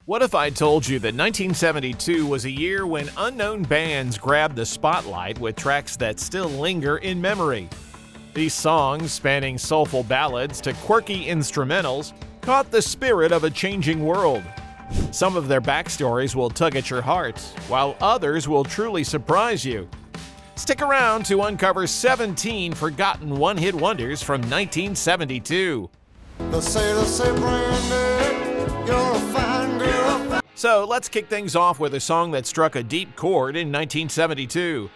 What if I told you that 1972 was a year when unknown bands grabbed the spotlight with tracks that still linger in memory? These songs, spanning soulful ballads to quirky instrumentals, caught the spirit of a changing world. Some of their backstories will tug at your heart, while others will truly surprise you. Stick around to uncover 17 forgotten one-hit wonders from 1972. They say, Brandy, you're a fine girl. So let's kick things off with a song that struck a deep chord in 1972.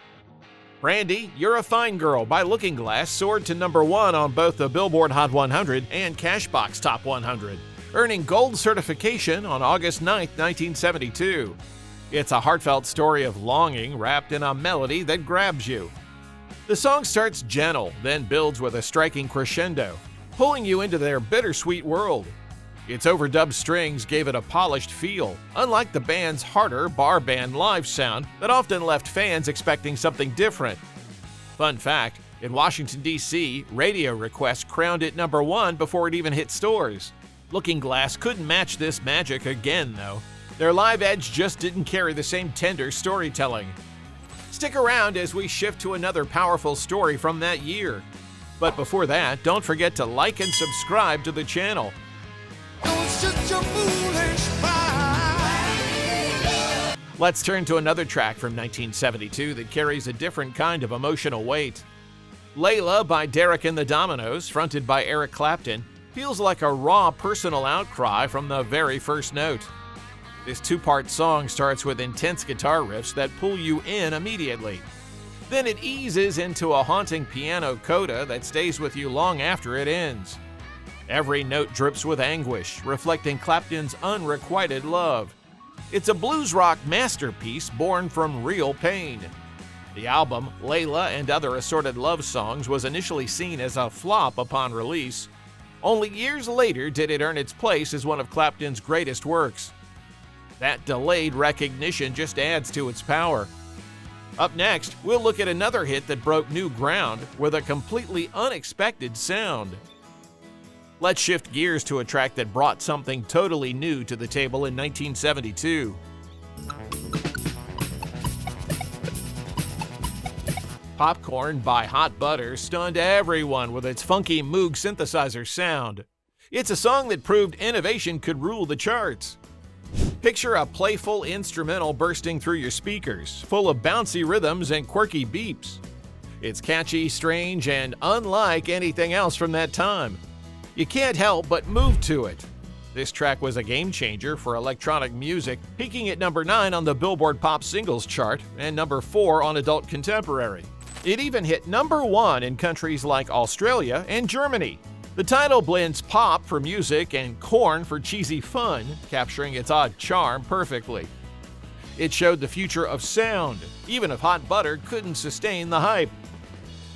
Brandy, You're a Fine Girl by Looking Glass soared to number 1 on both the Billboard Hot 100 and Cashbox Top 100, earning gold certification on August 9, 1972. It's a heartfelt story of longing wrapped in a melody that grabs you. The song starts gentle, then builds with a striking crescendo, pulling you into their bittersweet world. Its overdubbed strings gave it a polished feel, unlike the band's harder bar band live sound that often left fans expecting something different. Fun fact, in Washington, D.C., radio requests crowned it number 1 before it even hit stores. Looking Glass couldn't match this magic again, though. Their live edge just didn't carry the same tender storytelling. Stick around as we shift to another powerful story from that year. But before that, don't forget to like and subscribe to the channel. Don't shut your foolish mind. Let's turn to another track from 1972 that carries a different kind of emotional weight. Leila by Derek and the Dominoes, fronted by Eric Clapton, feels like a raw personal outcry from the very first note. This two-part song starts with intense guitar riffs that pull you in immediately. Then it eases into a haunting piano coda that stays with you long after it ends. Every note drips with anguish, reflecting Clapton's unrequited love. It's a blues rock masterpiece born from real pain. The album, Leila and Other Assorted Love Songs, was initially seen as a flop upon release. Only years later did it earn its place as one of Clapton's greatest works. That delayed recognition just adds to its power. Up next, we'll look at another hit that broke new ground with a completely unexpected sound. Let's shift gears to a track that brought something totally new to the table in 1972. Popcorn by Hot Butter stunned everyone with its funky Moog synthesizer sound. It's a song that proved innovation could rule the charts. Picture a playful instrumental bursting through your speakers, full of bouncy rhythms and quirky beeps. It's catchy, strange, and unlike anything else from that time. You can't help but move to it. This track was a game changer for electronic music, peaking at number 9 on the Billboard Pop Singles chart and number 4 on Adult Contemporary. It even hit number 1 in countries like Australia and Germany. The title blends pop for music and corn for cheesy fun, capturing its odd charm perfectly. It showed the future of sound, even if Hot Butter couldn't sustain the hype.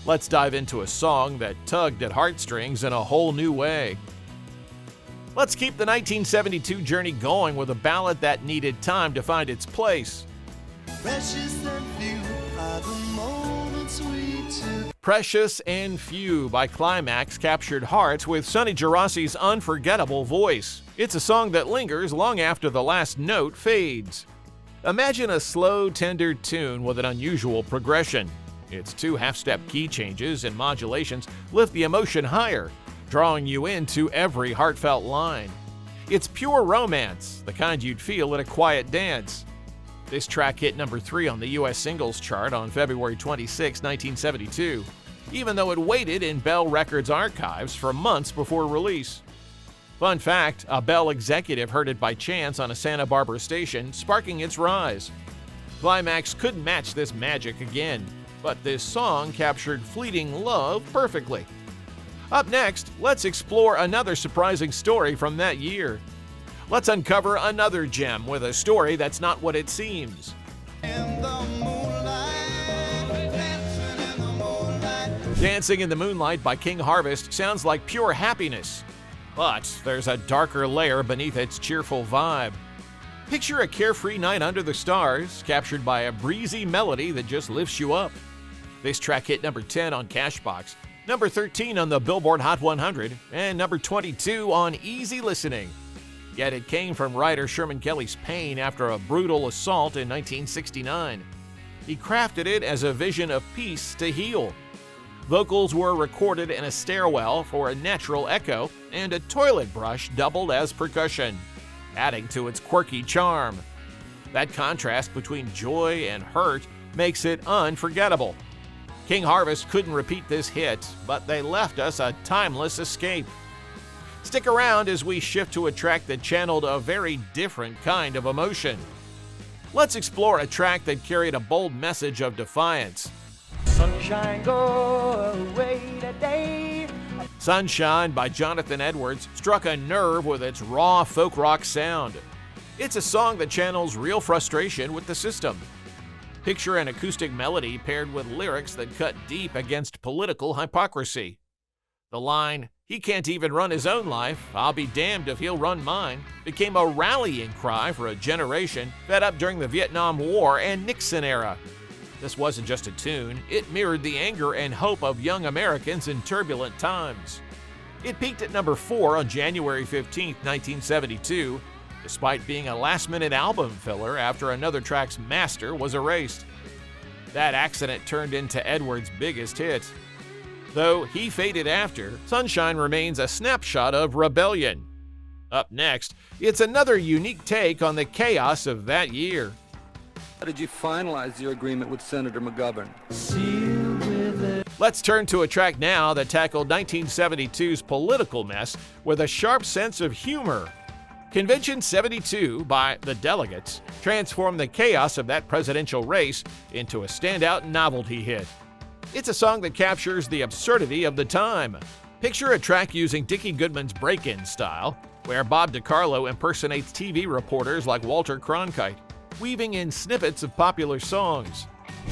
Let's dive into a song that tugged at heartstrings in a whole new way. Let's keep the 1972 journey going with a ballad that needed time to find its place. Precious and few are the moments we took. Precious and Few by Climax captured hearts with Sonny Geraci's unforgettable voice. It's a song that lingers long after the last note fades. Imagine a slow, tender tune with an unusual progression. Its 2 half-step key changes and modulations lift the emotion higher, drawing you into every heartfelt line. It's pure romance, the kind you'd feel at a quiet dance. This track hit number 3 on the U.S. singles chart on February 26, 1972, even though it waited in Bell Records archives for months before release. Fun fact, a Bell executive heard it by chance on a Santa Barbara station, sparking its rise. Climax couldn't match this magic again, but this song captured fleeting love perfectly. Up next, let's explore another surprising story from that year. Let's uncover another gem with a story that's not what it seems. In the moonlight, dancing in the moonlight. Dancing in the Moonlight by King Harvest sounds like pure happiness, but there's a darker layer beneath its cheerful vibe. Picture a carefree night under the stars, captured by a breezy melody that just lifts you up. This track hit number 10 on Cashbox, number 13 on the Billboard Hot 100, and number 22 on Easy Listening. yet it came from writer Sherman Kelly's pain after a brutal assault in 1969. He crafted it as a vision of peace to heal. Vocals were recorded in a stairwell for a natural echo, and a toilet brush doubled as percussion, adding to its quirky charm. That contrast between joy and hurt makes it unforgettable. King Harvest couldn't repeat this hit, but they left us a timeless escape. Stick around as we shift to a track that channeled a very different kind of emotion. Let's explore a track that carried a bold message of defiance. Sunshine, go away today. Sunshine by Jonathan Edwards struck a nerve with its raw folk rock sound. It's a song that channels real frustration with the system. Picture an acoustic melody paired with lyrics that cut deep against political hypocrisy. The line, "He can't even run his own life, I'll be damned if he'll run mine," became a rallying cry for a generation fed up during the Vietnam War and Nixon era. This wasn't just a tune, it mirrored the anger and hope of young Americans in turbulent times. It peaked at number 4 on January 15, 1972, despite being a last-minute album filler after another track's master was erased. That accident turned into Edwards' biggest hit. Though he faded after, Sunshine remains a snapshot of rebellion. Up next, it's another unique take on the chaos of that year. How did you finalize your agreement with Senator McGovern? Let's turn to a track now that tackled 1972's political mess with a sharp sense of humor. Convention 72 by The Delegates transformed the chaos of that presidential race into a standout novelty hit. It's a song that captures the absurdity of the time. Picture a track using Dickie Goodman's break-in style, where Bob DiCarlo impersonates TV reporters like Walter Cronkite, weaving in snippets of popular songs.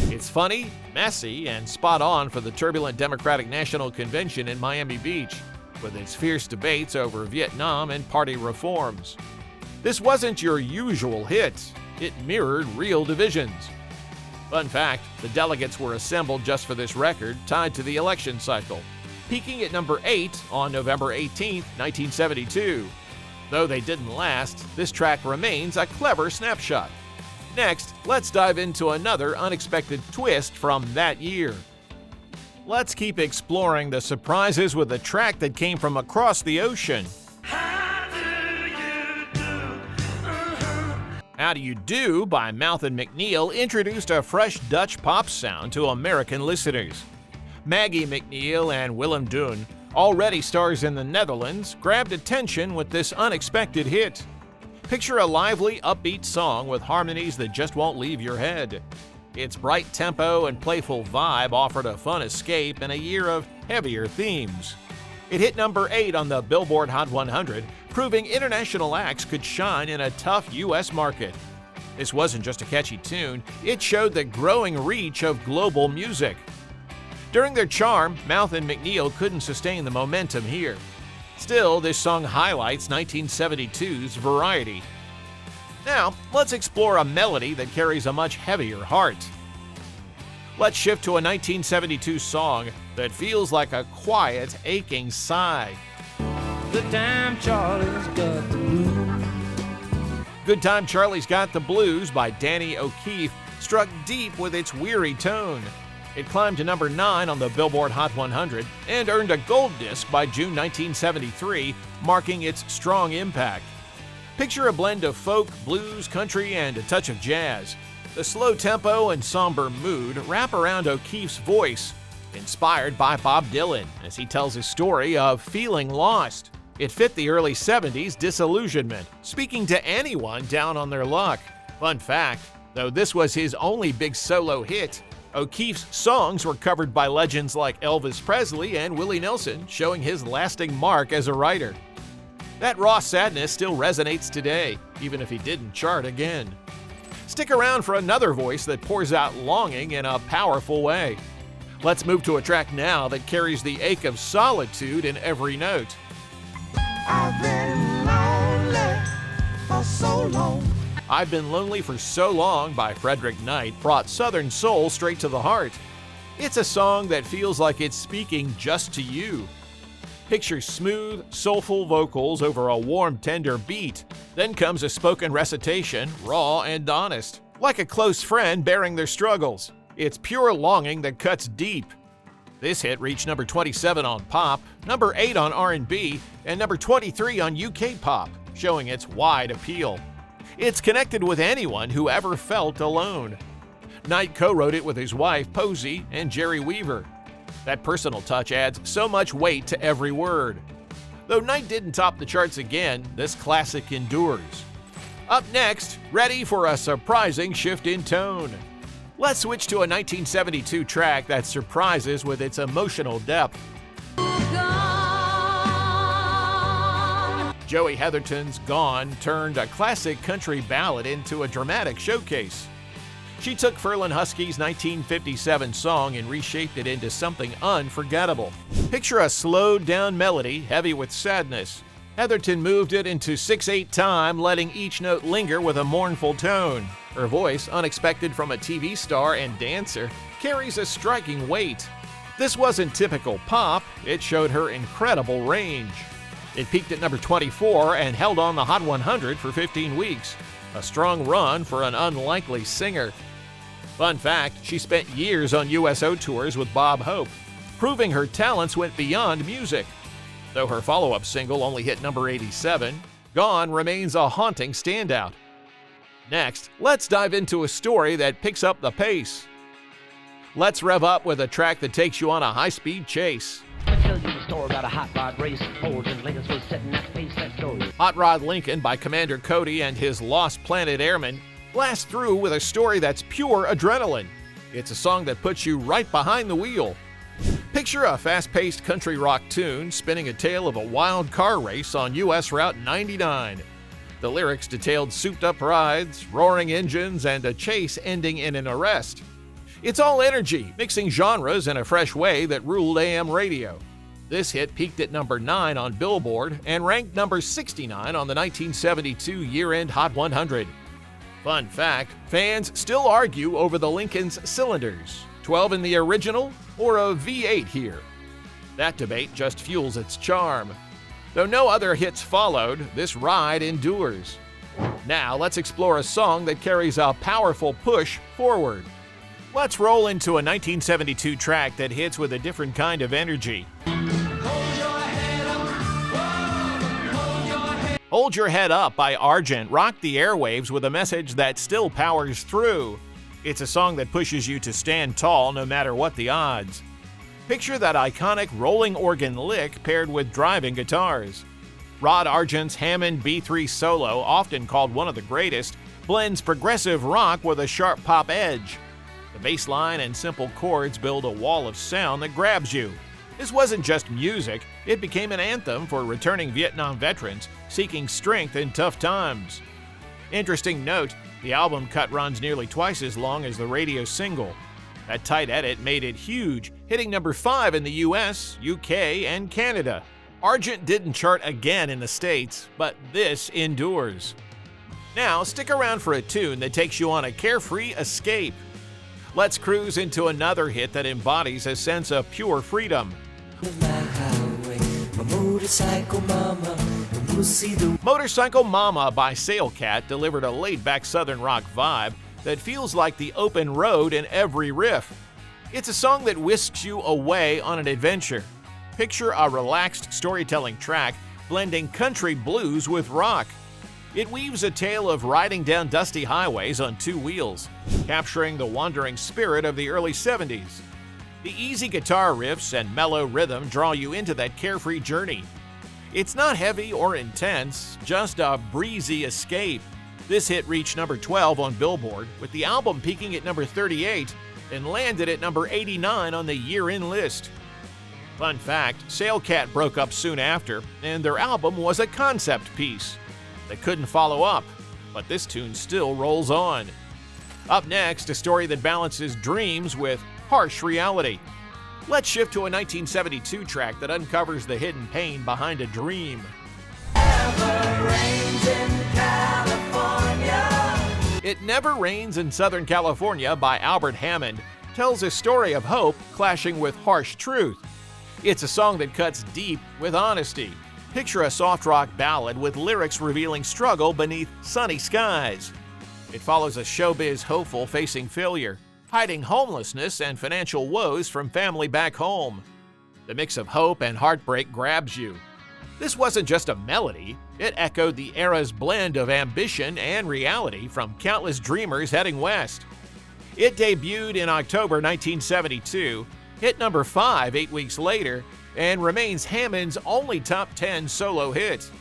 It's funny, messy, and spot on for the turbulent Democratic National Convention in Miami Beach, with its fierce debates over Vietnam and party reforms. This wasn't your usual hit. It mirrored real divisions. Fun fact, the delegates were assembled just for this record, tied to the election cycle, peaking at number 8 on November 18, 1972. Though they didn't last, this track remains a clever snapshot. Next, let's dive into another unexpected twist from that year. Let's keep exploring the surprises with a track that came from across the ocean. How Do You Do by Mouth and McNeil introduced a fresh Dutch pop sound to American listeners. Maggie McNeil and Willem Doon, already stars in the Netherlands, grabbed attention with this unexpected hit. Picture a lively, upbeat song with harmonies that just won't leave your head. Its bright tempo and playful vibe offered a fun escape in a year of heavier themes. It hit number 8 on the Billboard Hot 100, proving international acts could shine in a tough U.S. market. This wasn't just a catchy tune, it showed the growing reach of global music. During their charm, Mouth and McNeil couldn't sustain the momentum here. Still, this song highlights 1972's variety. Now, let's explore a melody that carries a much heavier heart. Let's shift to a 1972 song that feels like a quiet, aching sigh. Good time, Charlie's got the blues. Good Time Charlie's Got the Blues by Danny O'Keefe struck deep with its weary tone. It climbed to number 9 on the Billboard Hot 100 and earned a gold disc by June 1973, marking its strong impact. Picture a blend of folk, blues, country, and a touch of jazz. The slow tempo and somber mood wrap around O'Keefe's voice, inspired by Bob Dylan as he tells his story of feeling lost. It fit the early 70s disillusionment, speaking to anyone down on their luck. Fun fact, though this was his only big solo hit, O'Keefe's songs were covered by legends like Elvis Presley and Willie Nelson, showing his lasting mark as a writer. That raw sadness still resonates today, even if he didn't chart again. Stick around for another voice that pours out longing in a powerful way. Let's move to a track now that carries the ache of solitude in every note. I've been lonely for so long. I've Been Lonely for So Long by Frederick Knight brought Southern soul straight to the heart. It's a song that feels like it's speaking just to you. Picture smooth, soulful vocals over a warm, tender beat. Then comes a spoken recitation, raw and honest, like a close friend bearing their struggles. It's pure longing that cuts deep. This hit reached number 27 on pop, number 8 on R&B, and number 23 on UK pop, showing its wide appeal. It's connected with anyone who ever felt alone. Knight co-wrote it with his wife, Posey, and Jerry Weaver. That personal touch adds so much weight to every word. Though Knight didn't top the charts again, this classic endures. Up next, ready for a surprising shift in tone. Let's switch to a 1972 track that surprises with its emotional depth. Joey Heatherton's Gone turned a classic country ballad into a dramatic showcase. She took Ferlin Husky's 1957 song and reshaped it into something unforgettable. Picture a slowed-down melody heavy with sadness. Heatherton moved it into 6/8 time, letting each note linger with a mournful tone. Her voice, unexpected from a TV star and dancer, carries a striking weight. This wasn't typical pop, it showed her incredible range. It peaked at number 24 and held on the Hot 100 for 15 weeks. A strong run for an unlikely singer. Fun fact, she spent years on USO tours with Bob Hope, proving her talents went beyond music. Though her follow-up single only hit number 87, Gone remains a haunting standout. Next, let's dive into a story that picks up the pace. Let's rev up with a track that takes you on a high-speed chase. I'll tell you a story about a hot rod race. Fords and Lincolns was setting that pace, that story. Hot Rod Lincoln by Commander Cody and his Lost Planet Airmen blasts through with a story that's pure adrenaline. It's a song that puts you right behind the wheel. Picture a fast-paced country rock tune spinning a tale of a wild car race on US Route 99. The lyrics detailed souped-up rides, roaring engines, and a chase ending in an arrest. It's all energy, mixing genres in a fresh way that ruled AM radio. This hit peaked at number 9 on Billboard and ranked number 69 on the 1972 year-end Hot 100. Fun fact, fans still argue over the Lincoln's cylinders, 12 in the original or a V8 here. That debate just fuels its charm. Though no other hits followed, this ride endures. Now let's explore a song that carries a powerful push forward. Let's roll into a 1972 track that hits with a different kind of energy. Hold Your Head Up by Argent rocked the airwaves with a message that still powers through. It's a song that pushes you to stand tall no matter what the odds. Picture that iconic rolling organ lick paired with driving guitars. Rod Argent's Hammond B3 solo, often called one of the greatest, blends progressive rock with a sharp pop edge. The bass line and simple chords build a wall of sound that grabs you. This wasn't just music, it became an anthem for returning Vietnam veterans seeking strength in tough times. Interesting note, the album cut runs nearly twice as long as the radio single. That tight edit made it huge, hitting number 5 in the US, UK, and Canada. Argent didn't chart again in the States, but this endures. Now, stick around for a tune that takes you on a carefree escape. Let's cruise into another hit that embodies a sense of pure freedom. Motorcycle Mama by Sailcat delivered a laid-back southern rock vibe that feels like the open road in every riff. It's a song that whisks you away on an adventure. Picture a relaxed storytelling track blending country blues with rock. It weaves a tale of riding down dusty highways on 2 wheels, capturing the wandering spirit of the early 70s. The easy guitar riffs and mellow rhythm draw you into that carefree journey. It's not heavy or intense, just a breezy escape. This hit reached number 12 on Billboard, with the album peaking at number 38 and landed at number 89 on the year-in list. Fun fact, Sailcat broke up soon after, and their album was a concept piece. They couldn't follow up, but this tune still rolls on. Up next, a story that balances dreams with harsh reality. Let's shift to a 1972 track that uncovers the hidden pain behind a dream. It Never Rains in Southern California by Albert Hammond tells a story of hope clashing with harsh truth. It's a song that cuts deep with honesty. Picture a soft rock ballad with lyrics revealing struggle beneath sunny skies. It follows a showbiz hopeful facing failure, hiding homelessness and financial woes from family back home. The mix of hope and heartbreak grabs you. This wasn't just a melody, it echoed the era's blend of ambition and reality from countless dreamers heading west. It debuted in October 1972, hit number 5 8 weeks later, and remains Hammond's only top 10 solo hit.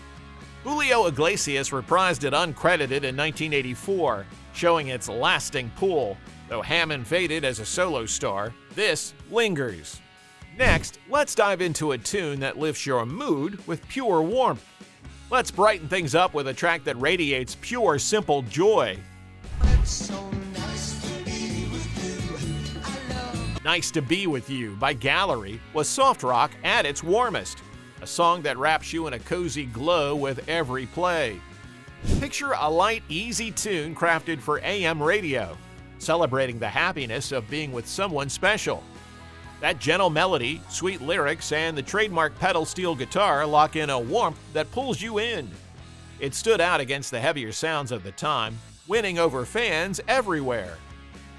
Julio Iglesias reprised it uncredited in 1984, showing its lasting pull. Though Hammond faded as a solo star, this lingers. Next, let's dive into a tune that lifts your mood with pure warmth. Let's brighten things up with a track that radiates pure, simple joy. Nice to Be With You by Gallery was soft rock at its warmest, a song that wraps you in a cozy glow with every play. Picture a light, easy tune crafted for AM radio, celebrating the happiness of being with someone special. That gentle melody, sweet lyrics, and the trademark pedal steel guitar lock in a warmth that pulls you in. It stood out against the heavier sounds of the time, winning over fans everywhere.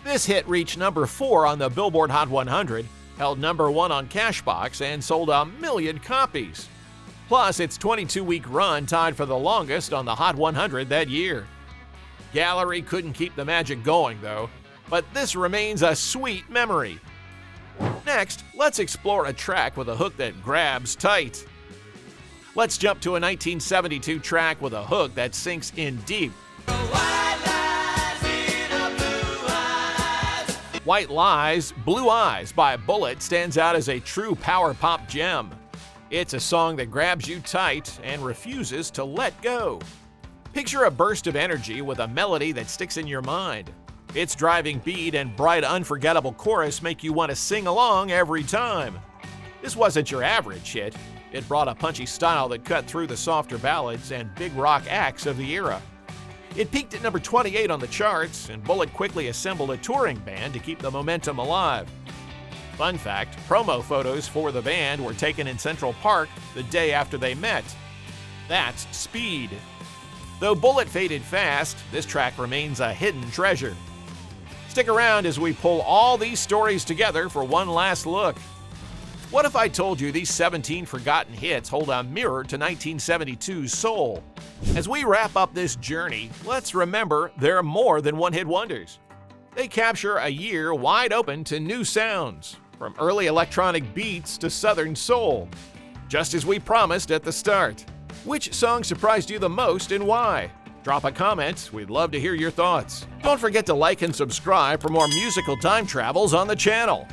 This hit reached number 4 on the Billboard Hot 100, held number 1 on Cashbox, and sold 1 million copies. Plus, its 22-week run tied for the longest on the Hot 100 that year. Gallery couldn't keep the magic going, though, but this remains a sweet memory. Next, let's explore a track with a hook that grabs tight. Let's jump to a 1972 track with a hook that sinks in deep. White Lies, Blue Eyes by Bullet stands out as a true power pop gem. It's a song that grabs you tight and refuses to let go. Picture a burst of energy with a melody that sticks in your mind. Its driving beat and bright, unforgettable chorus make you want to sing along every time. This wasn't your average hit. It brought a punchy style that cut through the softer ballads and big rock acts of the era. It peaked at number 28 on the charts, and Bullet quickly assembled a touring band to keep the momentum alive. Fun fact, promo photos for the band were taken in Central Park the day after they met. That's speed. Though Bullet faded fast, this track remains a hidden treasure. Stick around as we pull all these stories together for one last look. What if I told you these 17 forgotten hits hold a mirror to 1972's soul? As we wrap up this journey, let's remember they're more than one-hit wonders. They capture a year wide open to new sounds, from early electronic beats to southern soul. Just as we promised at the start. Which song surprised you the most and why? Drop a comment, we'd love to hear your thoughts. Don't forget to like and subscribe for more musical time travels on the channel.